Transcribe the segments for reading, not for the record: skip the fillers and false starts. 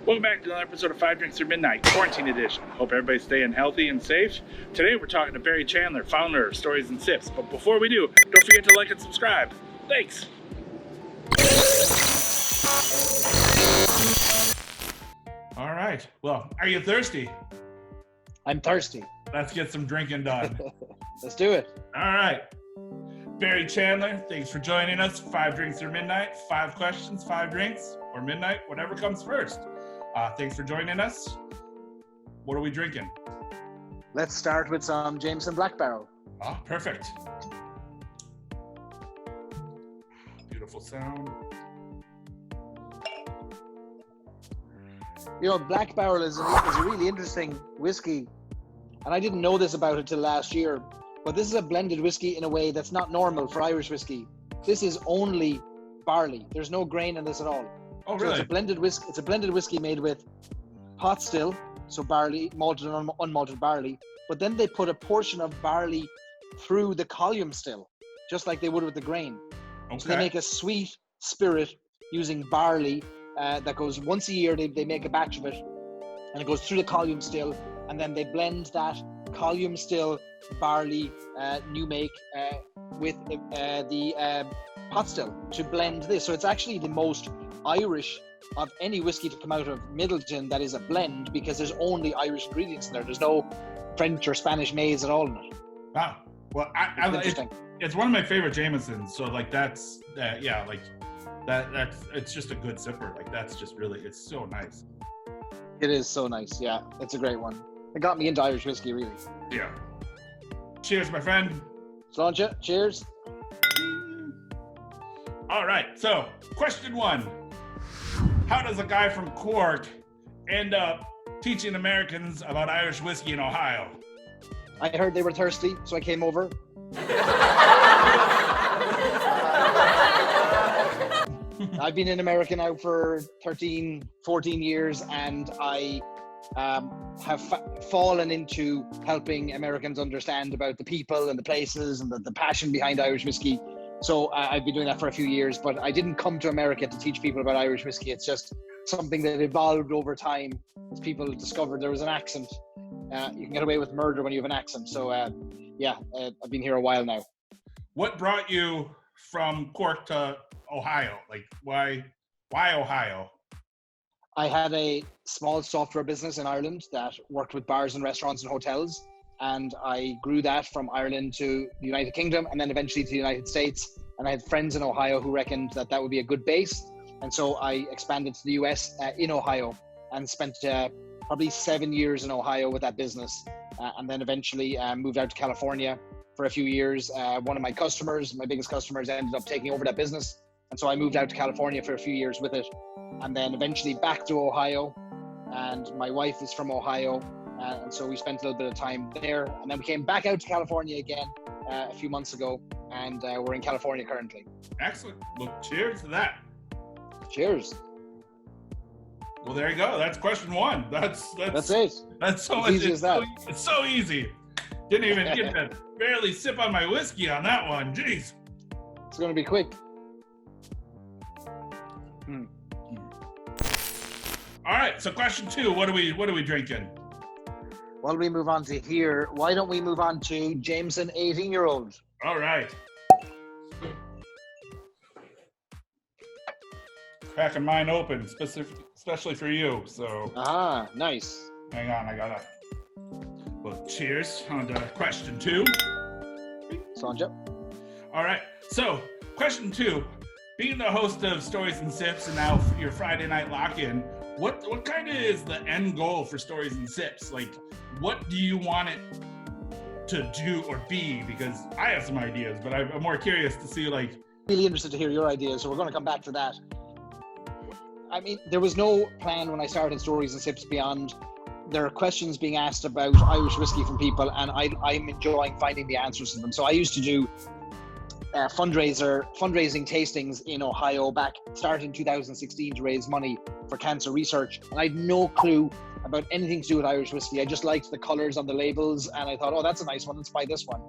Welcome back to another episode of 5 Drinks Through Midnight, Quarantine Edition. Hope everybody's staying healthy and safe. Today we're talking to Barry Chandler, founder of Stories and Sips. But before we do, don't forget to like and subscribe. Thanks! All right. Well, are you thirsty? I'm thirsty. Let's get some drinking done. Let's do it. All right. Barry Chandler, thanks for joining us. 5 Drinks Through Midnight, 5 questions, 5 drinks, or midnight, whatever comes first. Thanks for joining us. What are we drinking? Let's start with some Jameson Black Barrel. Oh, perfect. Beautiful sound. You know, Black Barrel is a really interesting whiskey, and I didn't know this about it till last year, but this is a blended whiskey in a way that's not normal for Irish whiskey. This is only barley. There's no grain in this at all. Oh, so really? It's a blended whiskey made with pot still, so barley, malted and unmalted barley, but then they put a portion of barley through the column still, just like they would with the grain. Okay. So they make a sweet spirit using barley that goes once a year. They make a batch of it, and it goes through the column still, and then they blend that column still barley new make with the pot still to blend this. So it's actually the most Irish of any whiskey to come out of Middleton that is a blend, because there's only Irish ingredients in there. There's no French or Spanish maize at all in it. Wow. Well, it's one of my favorite Jamesons. So like that's it's just a good sipper. Like that's just really, it's so nice. It is so nice. Yeah, it's a great one. It got me into Irish whiskey, really. Yeah. Cheers, my friend. Sláinte, cheers. All right. So question 1. How does a guy from Cork end up teaching Americans about Irish whiskey in Ohio? I heard they were thirsty, so I came over. I've been in America now for 13, 14 years, and I have fallen into helping Americans understand about the people and the places and the passion behind Irish whiskey. So I've been doing that for a few years, but I didn't come to America to teach people about Irish whiskey. It's just something that evolved over time as people discovered there was an accent. You can get away with murder when you have an accent. So I've been here a while now. What brought you from Cork to Ohio? Like why Ohio? I had a small software business in Ireland that worked with bars and restaurants and hotels. And I grew that from Ireland to the United Kingdom and then eventually to the United States. And I had friends in Ohio who reckoned that would be a good base. And so I expanded to the US in Ohio and spent probably 7 years in Ohio with that business. And then eventually moved out to California for a few years. One of my biggest customers ended up taking over that business. And so I moved out to California for a few years with it. And then eventually back to Ohio. And my wife is from Ohio. And so we spent a little bit of time there, and then we came back out to California again a few months ago, and we're in California currently. Excellent. Well, cheers to that. Cheers. Well, there you go. That's question 1. That's it. That's so much. Easy as that. It's so easy. Didn't even get to barely sip on my whiskey on that one. Jeez. It's going to be quick. All right. So question 2. What are we drinking? While we move on to here, why don't we move on to Jameson 18-year-old? All right. Cracking mine open, especially for you. So. Nice. Hang on, I gotta. Well, cheers on to question 2. Sláinte. All right. So, question 2. Being the host of Stories and Sips and now your Friday night lock-in, what kind of is the end goal for Stories and Sips? Like, what do you want it to do or be? Because I have some ideas, but I'm more curious to see, like... Really interested to hear your ideas, so we're going to come back to that. I mean, there was no plan when I started Stories and Sips beyond there are questions being asked about Irish whiskey from people, and I'm enjoying finding the answers to them. So I used to do fundraising tastings in Ohio started in 2016 to raise money for cancer research, and I had no clue about anything to do with Irish whiskey. I just liked the colors on the labels, and I thought, oh, that's a nice one, let's buy this one.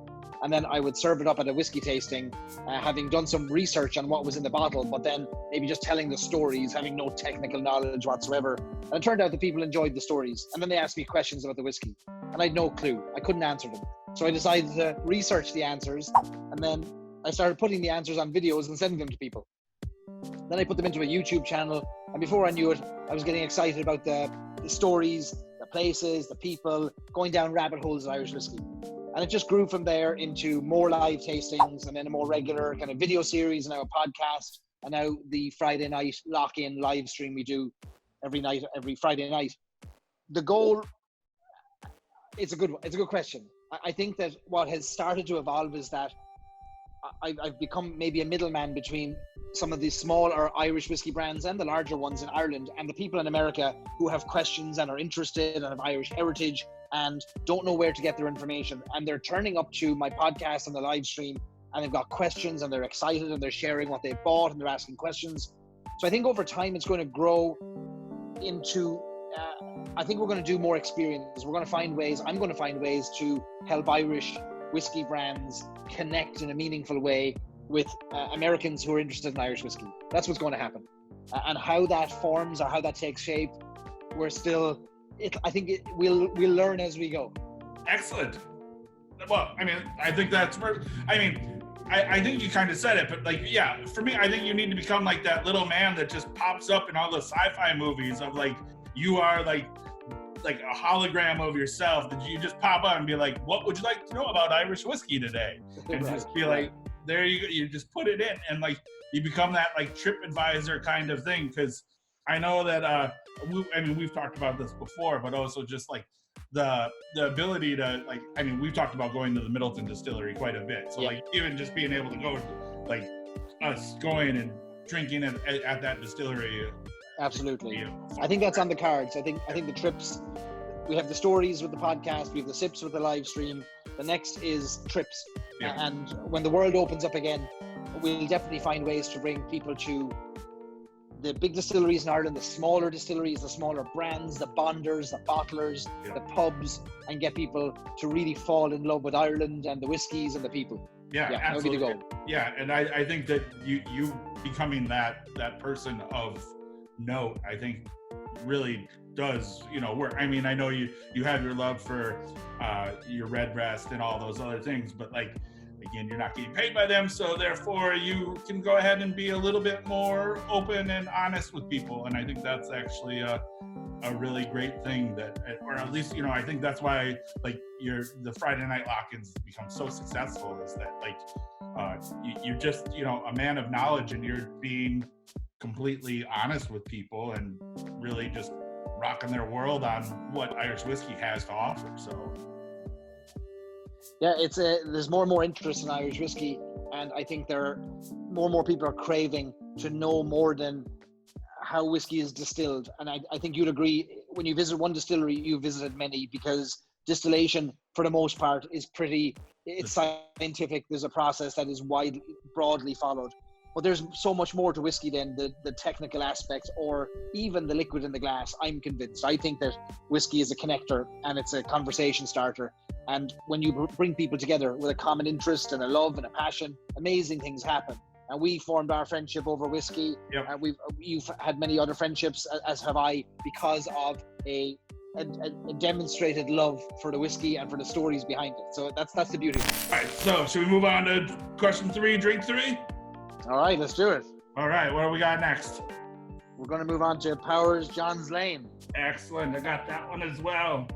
and then I would serve it up at a whiskey tasting, having done some research on what was in the bottle, but then maybe just telling the stories, having no technical knowledge whatsoever. And it turned out that people enjoyed the stories, and then they asked me questions about the whiskey, and I had no clue. I couldn't answer them. So I decided to research the answers, and then I started putting the answers on videos and sending them to people. Then I put them into a YouTube channel, and before I knew it, I was getting excited about the stories, the places, the people, going down rabbit holes of Irish whiskey. And it just grew from there into more live tastings, and then a more regular kind of video series, and now a podcast, and now the Friday night lock-in live stream we do every Friday night. The goal, it's a good question. I think that what has started to evolve is that I've become maybe a middleman between some of the smaller Irish whiskey brands and the larger ones in Ireland, and the people in America who have questions and are interested and have Irish heritage and don't know where to get their information. And they're turning up to my podcast and the live stream, and they've got questions, and they're excited, and they're sharing what they've bought, and they're asking questions. So I think over time it's going to grow into, I think we're going to do more experiences. I'm going to find ways to help Irish whiskey brands connect in a meaningful way with Americans who are interested in Irish whiskey. That's what's going to happen. And how that forms or how that takes shape, we're still, we'll learn as we go. Excellent. Well, I mean, I think that's where, I think you kind of said it, but like, yeah, for me, I think you need to become like that little man that just pops up in all the sci-fi movies of like, you are like a hologram of yourself that you just pop out and be like, what would you like to know about Irish whiskey today? And Right. just be like, there you go. You just put it in, and like you become that like TripAdvisor kind of thing. Because I know that we've talked about this before, but also just like the ability to like, we've talked about going to the Middleton distillery quite a bit. So like even just being able to go, like us going and drinking at that distillery. Absolutely. I think that's on the cards. I think the trips, we have the stories with the podcast, we have the sips with the live stream. The next is trips. Yeah. And when the world opens up again, we'll definitely find ways to bring people to the big distilleries in Ireland, the smaller distilleries, the smaller brands, the bonders, the bottlers, the pubs, and get people to really fall in love with Ireland and the whiskies and the people. Yeah, absolutely. That would be the goal. Yeah, and I think that you becoming that person of note, I think really does, work. I know you have your love for your Redbreast and all those other things, but like, again, you're not getting paid by them, so therefore you can go ahead and be a little bit more open and honest with people. And I think that's actually a really great thing or at least, I think that's why like the Friday night lock-ins become so successful, is that like you're just, a man of knowledge, and you're being completely honest with people and really just rocking their world on what Irish whiskey has to offer. So yeah, there's more and more interest in Irish whiskey, and I think more and more people are craving to know more than how whiskey is distilled. And I think you'd agree, when you visit one distillery, you visited many, because distillation for the most part is it's scientific. There's a process that is broadly followed. But there's so much more to whiskey than the technical aspects or even the liquid in the glass, I'm convinced. I think that whiskey is a connector, and it's a conversation starter. And when you bring people together with a common interest and a love and a passion, amazing things happen. And we formed our friendship over whiskey. Yep. And you've had many other friendships, as have I, because of a demonstrated love for the whiskey and for the stories behind it. So that's the beauty. All right, so should we move on to question 3, drink 3? All right, let's do it. All right, what do we got next? We're going to move on to Powers John's Lane. Excellent, I got that one as well.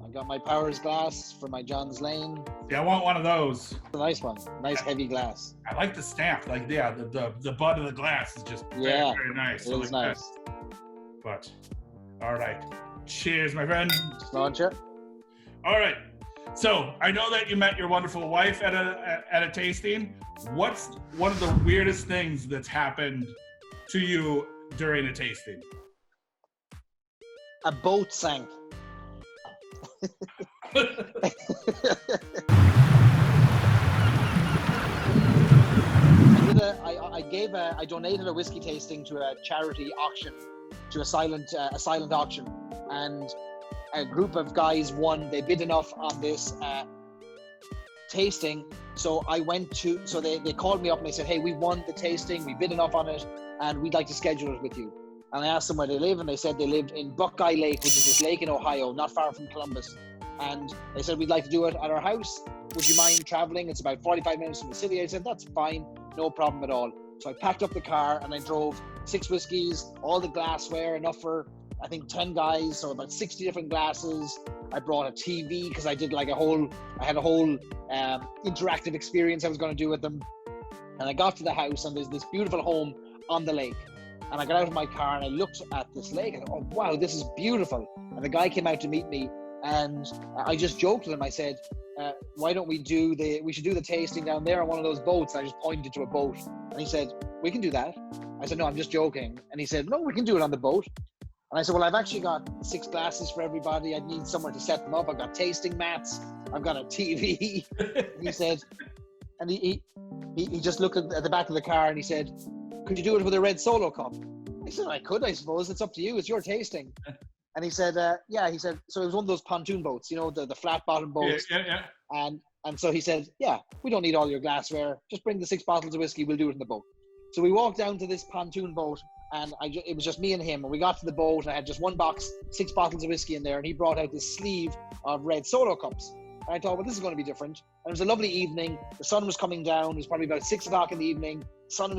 I got my Powers glass for my John's Lane. Yeah, I want one of those. It's a nice one, nice heavy glass. I like the stamp, like the butt of the glass is just very, very nice. It is nice. That. But, all right, cheers, my friend. Launch it. All right. So I know that you met your wonderful wife at a tasting. What's one of the weirdest things that's happened to you during a tasting? A boat sank. I donated a whiskey tasting to a charity auction, to a silent auction, and a group of guys won. They bid enough on this tasting. So they called me up and they said, hey, we won the tasting, we bid enough on it, and we'd like to schedule it with you. And I asked them where they live, and they said they lived in Buckeye Lake, which is this lake in Ohio, not far from Columbus. And they said, we'd like to do it at our house. Would you mind traveling? It's about 45 minutes from the city. I said, that's fine, no problem at all. So I packed up the car and I drove 6 whiskeys, all the glassware, enough for, I think, 10 guys, so about 60 different glasses. I brought a TV because I had a whole interactive experience I was going to do with them. And I got to the house, and there's this beautiful home on the lake. And I got out of my car and I looked at this lake and I thought, oh, wow, this is beautiful. And the guy came out to meet me, and I just joked with him. I said, why don't we should do the tasting down there on one of those boats. I just pointed to a boat, and he said, we can do that. I said, no, I'm just joking. And he said, no, we can do it on the boat. And I said, well, I've actually got 6 glasses for everybody. I need somewhere to set them up. I've got tasting mats. I've got a TV. He said, and he just looked at the back of the car and he said, could you do it with a red Solo cup? I said, I could, I suppose. It's up to you. It's your tasting. And he said, yeah. He said, so it was one of those pontoon boats, the flat bottom boats. Yeah. And so he said, yeah, we don't need all your glassware. Just bring the 6 bottles of whiskey. We'll do it in the boat. So we walked down to this pontoon boat, and it was just me and him. And we got to the boat, and I had just one box, 6 bottles of whiskey in there. And he brought out this sleeve of red Solo cups. And I thought, well, this is going to be different. And it was a lovely evening. The sun was coming down. It was probably about 6 o'clock in the evening. The sun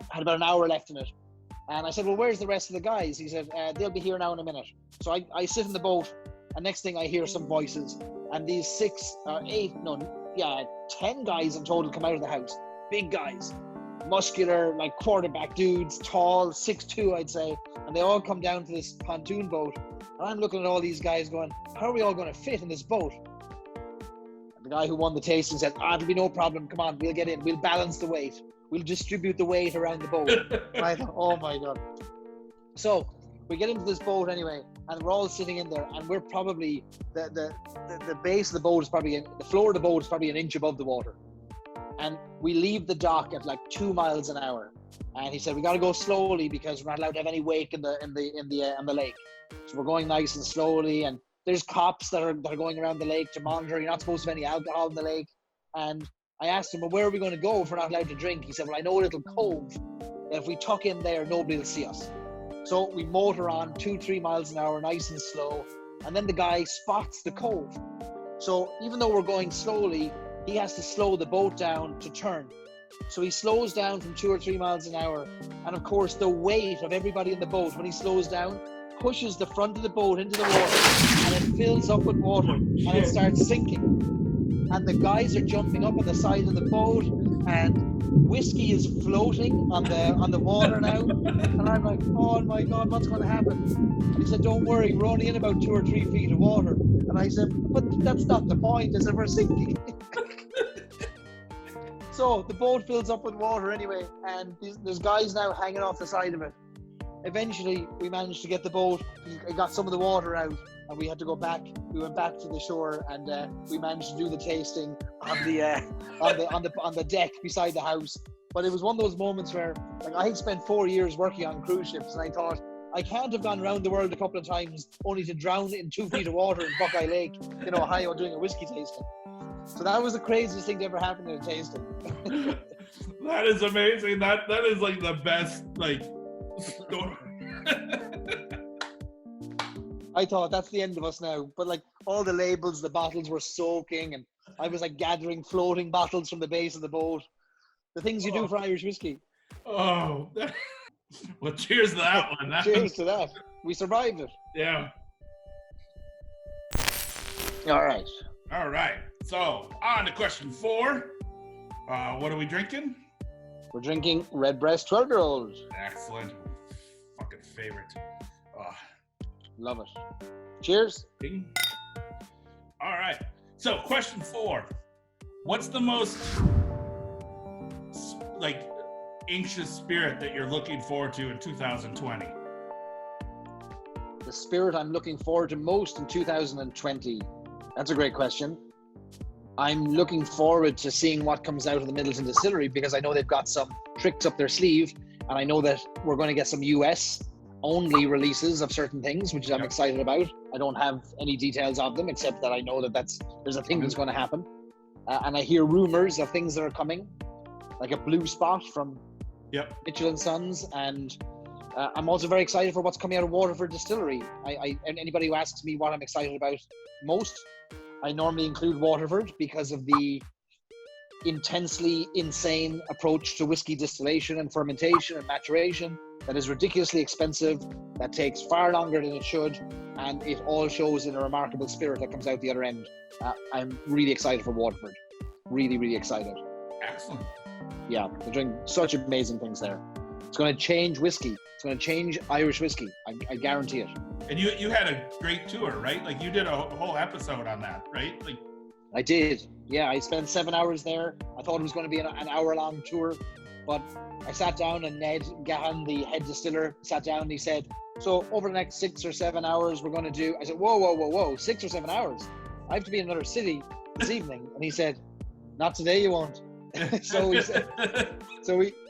had about an hour left in it. And I said, well, where's the rest of the guys? He said, they'll be here now in a minute. So I sit in the boat, and next thing I hear some voices. And these 10 guys in total come out of the house. Big guys, muscular, like quarterback dudes, tall, 6'2", I'd say. And they all come down to this pontoon boat. And I'm looking at all these guys going, how are we all going to fit in this boat? And the guy who won the tasting said, it'll be no problem. Come on, we'll get in. We'll balance the weight. We'll distribute the weight around the boat. And I thought, oh my God. So we get into this boat anyway, and we're all sitting in there, and we're probably, the base of the boat is probably, the floor of the boat is probably an inch above the water. And we leave the dock at like 2 miles an hour. And he said, we got to go slowly because we're not allowed to have any wake in the lake. So we're going nice and slowly, and there's cops that are going around the lake to monitor. You're not supposed to have any alcohol in the lake. And I asked him, well, where are we going to go if we're not allowed to drink? He said, well, I know a little cove that if we tuck in there, nobody will see us. So we motor on 2-3 miles an hour, nice and slow. And then the guy spots the cove. So even though we're going slowly, he has to slow the boat down to turn. So he slows down from 2 or 3 miles an hour. And of course, the weight of everybody in the boat, when he slows down, pushes the front of the boat into the water, and it fills up with water, and it starts sinking. And the guys are jumping up on the side of the boat, and whiskey is floating on the water now. And I'm like, oh my God, what's going to happen? And he said, don't worry, we're only in about 2 or 3 feet of water. And I said, but that's not the point, is that we're sinking. So the boat fills up with water anyway, and there's guys now hanging off the side of it. Eventually, we managed to get the boat. It got some of the water out, and we had to go back. We went back to the shore, and we managed to do the tasting on the deck beside the house. But it was one of those moments where, like, I had spent 4 years working on cruise ships, and I thought, I can't have gone around the world a couple of times only to drown in 2 feet of water in Buckeye Lake in Ohio doing a whiskey tasting. So that was the craziest thing to ever happen in a tasting. That is amazing. That is like the best story. I thought that's the end of us now, but like all the labels, the bottles were soaking, and I was like gathering floating bottles from the base of the boat. The things you do for Irish whiskey. Oh, well, cheers to that one. Cheers to that. We survived it. Yeah. All right. So on to question 4. What are we drinking? We're drinking Redbreast 12-year-old. Excellent. Fucking favorite. Love it. Cheers. Ding. All right. So question 4. What's the most anxious spirit that you're looking forward to in 2020? The spirit I'm looking forward to most in 2020. That's a great question. I'm looking forward to seeing what comes out of the Middleton Distillery, because I know they've got some tricks up their sleeve, and I know that we're going to get some US only releases of certain things, which I'm excited about. I don't have any details of them, except that I know that there's a thing that's going to happen. and I hear rumors of things that are coming, like a blue spot from Mitchell and Sons, and I'm also very excited for what's coming out of Waterford Distillery. And anybody who asks me what I'm excited about most, I normally include Waterford because of the intensely insane approach to whiskey distillation and fermentation and maturation that is ridiculously expensive, that takes far longer than it should, and it all shows in a remarkable spirit that comes out the other end. I'm really excited for Waterford. Really, really excited. Excellent. Yeah, they're doing such amazing things there. It's going to change whiskey. It's going to change Irish whiskey. I guarantee it. And you had a great tour, right? Like you did a whole episode on that, right? Like I did. Yeah, I spent 7 hours there. I thought it was going to be an hour-long tour, but I sat down and Ned Gahan, the head distiller, sat down and he said, so over the next 6 or 7 hours, we're going to do... I said, whoa, 6 or 7 hours? I have to be in another city this evening. And he said, not today, you won't. So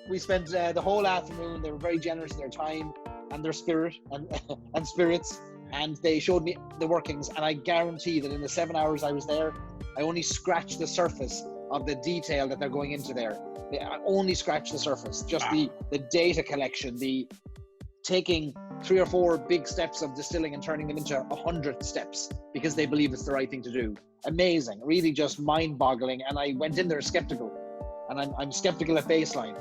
we spent the whole afternoon. They were very generous in their time and their spirit and spirits, and they showed me the workings. And I guarantee that in the 7 hours I was there, I only scratched the surface of the detail that they're going into there. I only scratched the surface. Just the data collection, the taking 3 or 4 big steps of distilling and turning them into 100 steps because they believe it's the right thing to do. Amazing, really just mind-boggling. And I went in there skeptical, and I'm skeptical at baseline,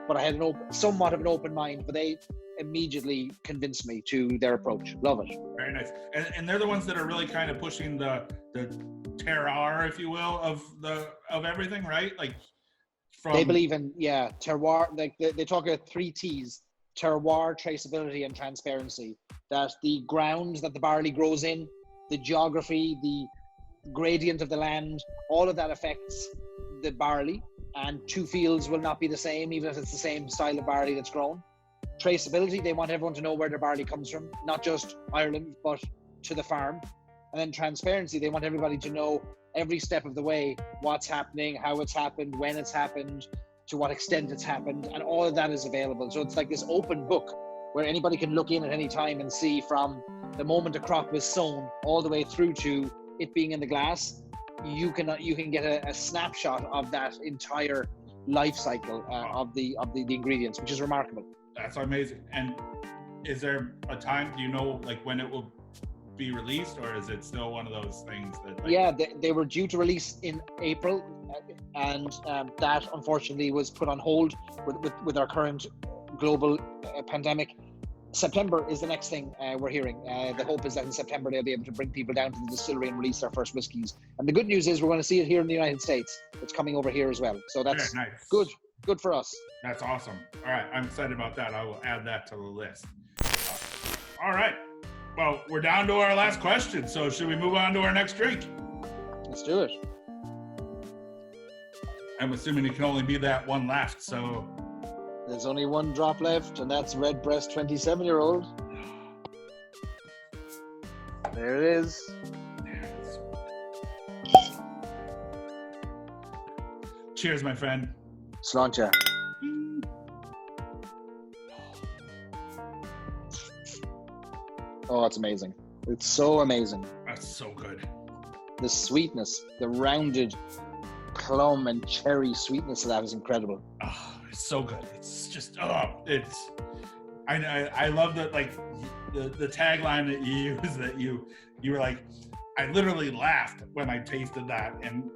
but I had somewhat of an open mind. But they immediately convinced me to their approach. Love it. Very nice. And they're the ones that are really kind of pushing the terroir, if you will, of everything, right? Like they believe in terroir. Like they talk about 3 T's: terroir, traceability, and transparency. That the ground that the barley grows in, the geography, the gradient of the land, all of that affects the barley, and 2 fields will not be the same, even if it's the same style of barley that's grown. Traceability, they want everyone to know where their barley comes from, not just Ireland, but to the farm. And then transparency, they want everybody to know every step of the way what's happening, how it's happened, when it's happened, to what extent it's happened, and all of that is available. So it's like this open book where anybody can look in at any time and see from the moment a crop was sown all the way through to it being in the glass. You can get a snapshot of that entire life cycle of the ingredients, which is remarkable. That's amazing. And is there a time, do you know, like when it will be released, or is it still one of those things that they were due to release in April, and that unfortunately was put on hold with our current global pandemic. September is the next thing we're hearing. The hope is that in September they'll be able to bring people down to the distillery and release their first whiskies. And the good news is we're going to see it here in the United States. It's coming over here as well. So that's nice. Good for us. That's awesome. All right, I'm excited about that. I will add that to the list. All right. Well, we're down to our last question. So should we move on to our next drink? Let's do it. I'm assuming it can only be that one left. So there's only one drop left, and that's Redbreast 27-year-old. There it is. Cheers, my friend. Sláinte. Oh, it's amazing. It's so amazing. That's so good. The sweetness, the rounded plum and cherry sweetness of that is incredible. Oh, it's so good. It's just, I love that, like, the tagline that you use, that you were like, I literally laughed when I tasted that, and,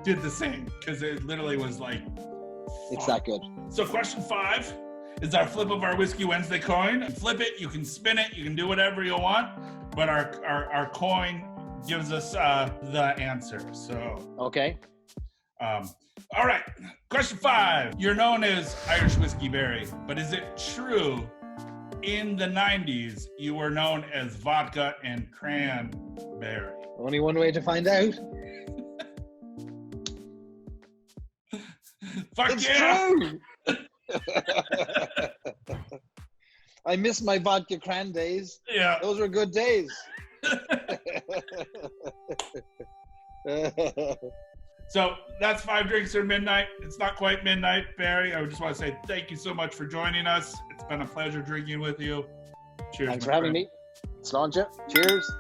did the same, because it literally was like, it's that good. So question 5 is our flip of our Whiskey Wednesday coin. You flip it, you can spin it, you can do whatever you want, but our coin gives us the answer. So okay. All right, question 5. You're known as Irish Whiskey Berry, but is it true in the 90s you were known as Vodka and Cranberry? Only one way to find out. Fuck it's yeah! True. I miss my vodka cran days. Yeah. Those were good days. So that's 5 drinks or midnight. It's not quite midnight, Barry. I just want to say thank you so much for joining us. It's been a pleasure drinking with you. Cheers. Thanks for having me. Sláinte. Cheers.